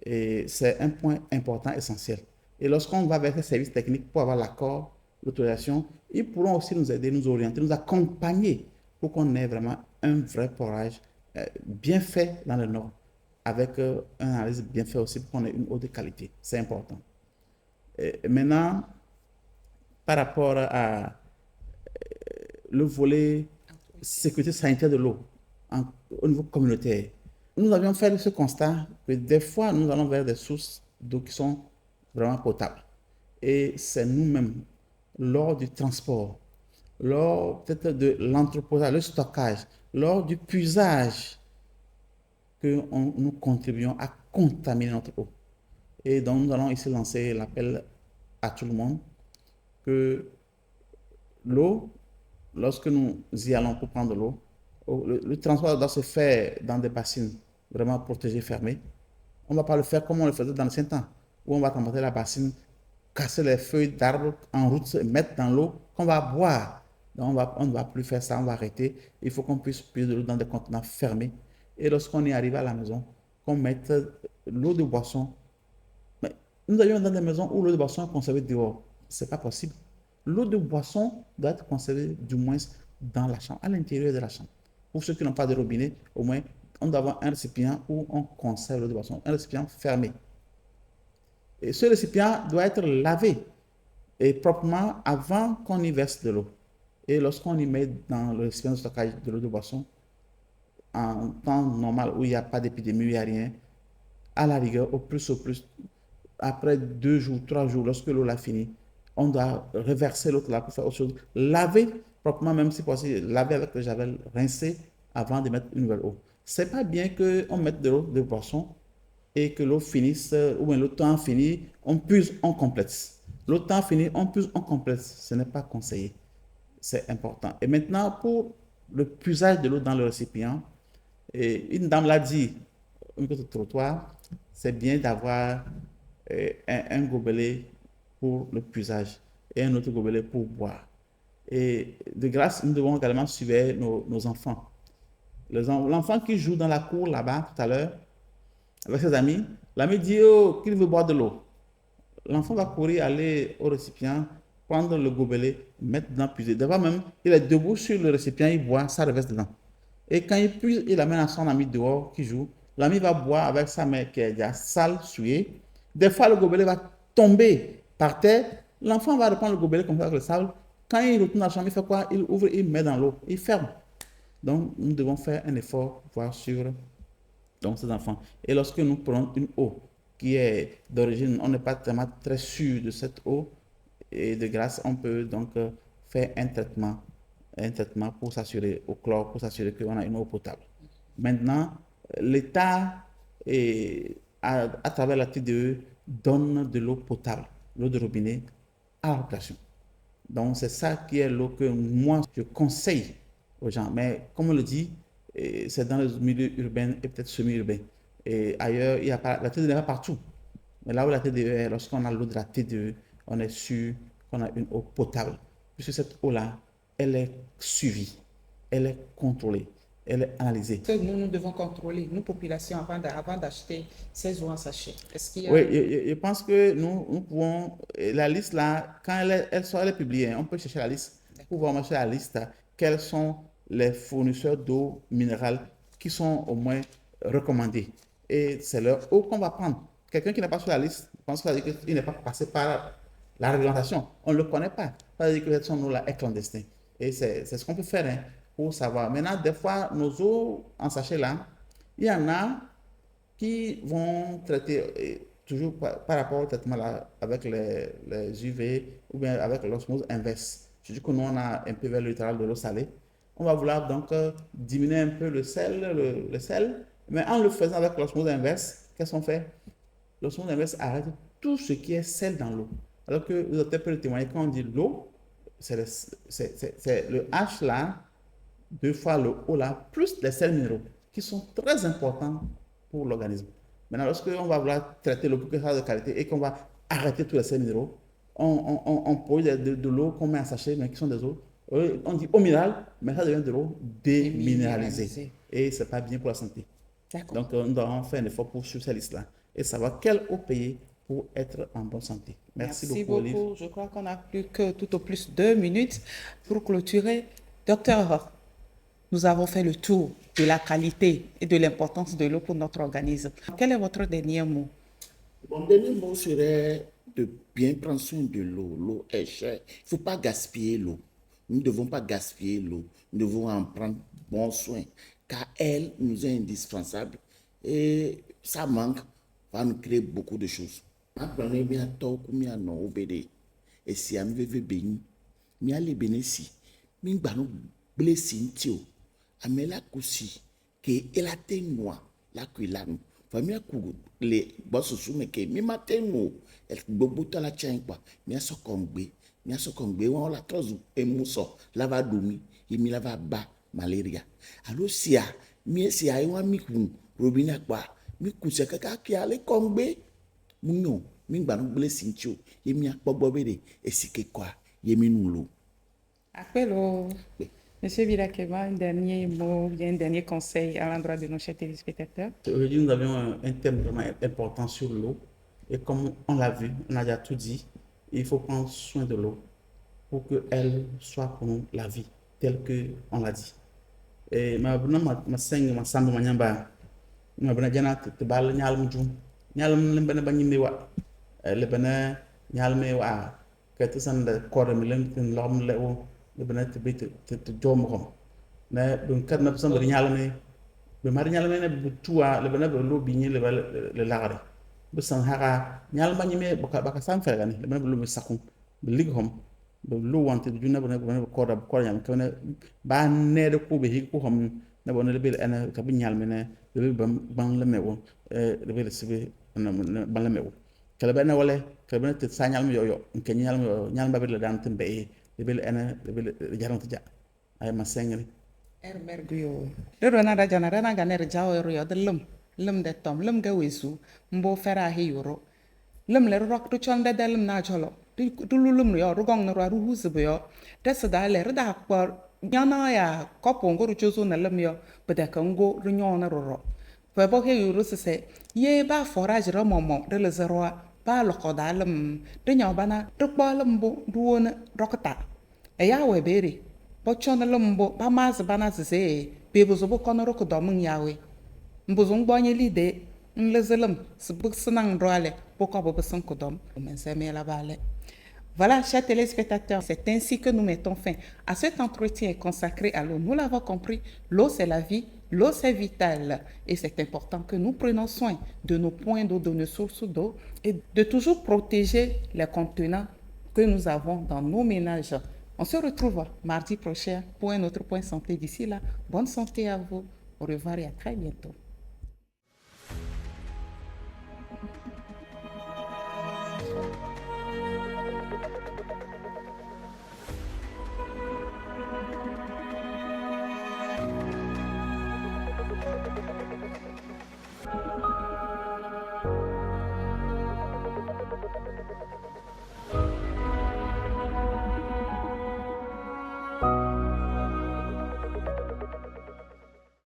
Speaker 4: Et c'est un point important, essentiel. Et lorsqu'on va vers ces services techniques pour avoir l'accord, l'autorisation, ils pourront aussi nous aider, nous orienter, nous accompagner pour qu'on ait vraiment un vrai forage bien fait dans le Nord, avec une analyse bien faite aussi pour qu'on ait une eau de qualité. C'est important. Et maintenant, par rapport à le volet sécurité sanitaire de l'eau au niveau communautaire, nous avions fait ce constat que des fois, nous allons vers des sources d'eau qui sont vraiment potables. Et c'est nous-mêmes, lors du transport, lors peut-être de l'entreposage, le stockage, lors du puisage, que nous contribuons à contaminer notre eau. Et donc, nous allons ici lancer l'appel à tout le monde que l'eau, lorsque nous y allons pour prendre de l'eau, le transport doit se faire dans des bassines vraiment protégées, fermées. On ne va pas le faire comme on le faisait dans l'ancien temps, où on va transporter la bassine, casser les feuilles d'arbres en route, mettre dans l'eau qu'on va boire. Donc on ne va plus faire ça, on va arrêter. Il faut qu'on puisse puiser de l'eau dans des contenants fermés. Et lorsqu'on est arrivé à la maison, qu'on mette l'eau de boisson. Mais nous avions dans des maisons où l'eau de boisson est conservée dehors. Ce n'est pas possible. L'eau de boisson doit être conservée du moins dans la chambre, à l'intérieur de la chambre. Pour ceux qui n'ont pas de robinet, au moins, on doit avoir un récipient où on conserve l'eau de boisson, un récipient fermé. Et ce récipient doit être lavé et proprement avant qu'on y verse de l'eau. Et lorsqu'on y met dans le récipient de stockage de l'eau de boisson, en temps normal où il n'y a pas d'épidémie, il n'y a rien, à la rigueur, au plus, après 2 jours, 3 jours, lorsque l'eau l'a fini, on doit reverser l'autre là pour faire autre chose. Laver proprement, même si possible, laver avec le javel, rincer avant de mettre une nouvelle eau. C'est pas bien qu'on mette de l'eau de boisson et que l'eau finisse, ou bien le temps fini, on puise, on complète. Le temps fini, on puise, on complète. Ce n'est pas conseillé. C'est important. Et maintenant, pour le puisage de l'eau dans le récipient, et une dame l'a dit au milieu du trottoir, c'est bien d'avoir un gobelet pour le puisage et un autre gobelet pour boire. Et de grâce, nous devons également surveiller nos enfants. L'enfant qui joue dans la cour là-bas tout à l'heure avec ses amis, l'ami dit qu'il veut boire de l'eau. L'enfant va courir, aller au récipient, prendre le gobelet, mettre dedans, puiser. D'abord même, il est debout sur le récipient, il boit, ça reverse dedans. Et quand il puise, il amène à son ami dehors qui joue. L'ami va boire avec sa main qui est déjà sale, souillée. Des fois, le gobelet va tomber par terre. L'enfant va reprendre le gobelet comme ça avec le sable. Quand il retourne dans la chambre, il fait quoi? Il ouvre, il met dans l'eau, il ferme. Donc, nous devons faire un effort pour pouvoir suivre donc, ces enfants. Et lorsque nous prenons une eau qui est d'origine, on n'est pas tellement très sûr de cette eau, et de grâce, on peut donc faire un traitement pour s'assurer au chlore, pour s'assurer qu'on a une eau potable. Maintenant, l'État, à travers la TDE, donne de l'eau potable, l'eau de robinet, à la population. Donc, c'est ça qui est l'eau que moi, je conseille aux gens. Mais comme on le dit, c'est dans les milieux urbains et peut-être semi-urbains. Et ailleurs, il y a pas, la TDE n'est pas partout. Mais là où la TDE est, lorsqu'on a l'eau de la TDE, on est sûr qu'on a une eau potable. Puisque cette eau-là, elle est suivie, elle est contrôlée, elle est analysée.
Speaker 3: Nous devons contrôler, nous, population, avant d'acheter ces eaux en sachet. Est-ce qu'il y a...
Speaker 4: Oui, je pense que nous pouvons, la liste là, quand elle est publiée, on peut chercher la liste pour voir sur la liste quels sont les fournisseurs d'eau minérale qui sont au moins recommandés. Et c'est leur eau qu'on va prendre. Quelqu'un qui n'est pas sur la liste, je pense qu'il n'est pas passé par la réglementation. On ne le connaît pas. Ça veut dire que cette eau-là est clandestine. Et c'est ce qu'on peut faire hein, pour savoir. Maintenant, des fois, nos eaux en sachet là, il y en a qui vont traiter toujours par rapport au traitement là, avec les UV ou bien avec l'osmose inverse. Je dis que nous, on a un peu vers le littoral de l'eau salée. On va vouloir donc diminuer un peu le sel, mais en le faisant avec l'osmose inverse, qu'est-ce qu'on fait? L'osmose inverse arrête tout ce qui est sel dans l'eau. Alors que le docteur peut le témoigner, quand on dit l'eau, c'est le H là, 2 fois le O là, plus les sels minéraux, qui sont très importants pour l'organisme. Maintenant, lorsque on va vouloir traiter l'eau pour que ça soit de qualité et qu'on va arrêter tous les sels minéraux, on pose de l'eau qu'on met en sachet, mais qui sont des eaux, on dit eau minérale, mais ça devient de l'eau déminéralisée. Et ce n'est pas bien pour la santé. Donc, nous devons faire un effort pour suivre cette liste-là et savoir quelle eau payer pour être en bonne santé. Merci beaucoup, Olive.
Speaker 3: Je crois qu'on n'a plus que tout au plus 2 minutes pour clôturer. Docteur, nous avons fait le tour de la qualité et de l'importance de l'eau pour notre organisme. Quel est votre dernier mot?
Speaker 10: Mon dernier mot serait de bien prendre soin de l'eau. L'eau est chère. Il ne faut pas gaspiller l'eau. Nous ne devons pas gaspiller l'eau. Nous devons en prendre bon soin, car elle nous est indispensable et ça manque va nous créer beaucoup de choses. Après, bien tôt comme il y a non obédé et si am veve béni, mi allé bénési, mi gbanu blessing tio, amela kusi que elate noa la kuilanu. Famille ku les boss soume que mi mateno el bobuta la tien quoi, mi asokongbe on la trozu emuso lava domi, mi lava ba malaria. Alors si a mi si a wa mi kun robina kwa, mi kusa kaka ki ale kongbe. Mounon, mingbanu blessing tio, yemi akpobobede, esike quoi, yemi nulo.
Speaker 3: Appelons Monsieur Birakeba, un dernier mot, un dernier conseil à l'endroit de nos chers téléspectateurs.
Speaker 4: Aujourd'hui, nous avions un thème vraiment important sur l'eau. Et comme on l'a vu, on a déjà tout dit, il faut prendre soin de l'eau pour qu'elle soit pour nous la vie, telle qu'on l'a dit. Et ma seng, ma sambo, ma nyamba, ma benadjana, te bal nyal mjum. Nyalm lembana banyimbe wa lebana nyalme wa kete san de kore mi lem tin lom le o lebana te bit te jom ko na dum kat na san de nyalme be mar nyalme ne bu tuwa lebana be lo bi ni le lagare bu san haka nyalma nyime baka san fa gani lebana be lo mi sakun be lighom be lo wante du na be kore nyam ko ne ba ne de ko be hi ko hom na bo ne le be ena ka bi nyalme ne le ban le mewo le be le sibe bala mewo kala bana wala kala bana te sanyal mi yo nke nyal ba be le dan tembe le be ena le be jarant ja ay ma sengri
Speaker 3: Merguyo de rona da jana rana ga ner jawo yo de lum de tom lum ga wesu mbo fera he yoro lum le rok to chon de lum na jolo du lum yo rugong no ru huzu yo de sada le da kwa nyana ya kopo ngoro chozo na lum yo bede ka ngo ru nyona ro fa bo he yoro se ye ba forage ro momo de le zeroa ba lokoda lum de nyobana de kpo lum bo duona rokta e ya we bere bo chon lum bo ba maz bana se be bo zo bo kono ro ko dom yawe mbo zo ngbonye lide nlezelum se bu snang roale bo ko bo son ko dom men se me la bale. Voilà, chers téléspectateurs, c'est ainsi que nous mettons fin à cet entretien consacré à l'eau. Nous l'avons compris, l'eau c'est la vie, l'eau c'est vital et c'est important que nous prenions soin de nos points d'eau, de nos sources d'eau et de toujours protéger les contenants que nous avons dans nos ménages. On se retrouve mardi prochain pour un autre point santé. D'ici là, bonne santé à vous. Au revoir et à très bientôt.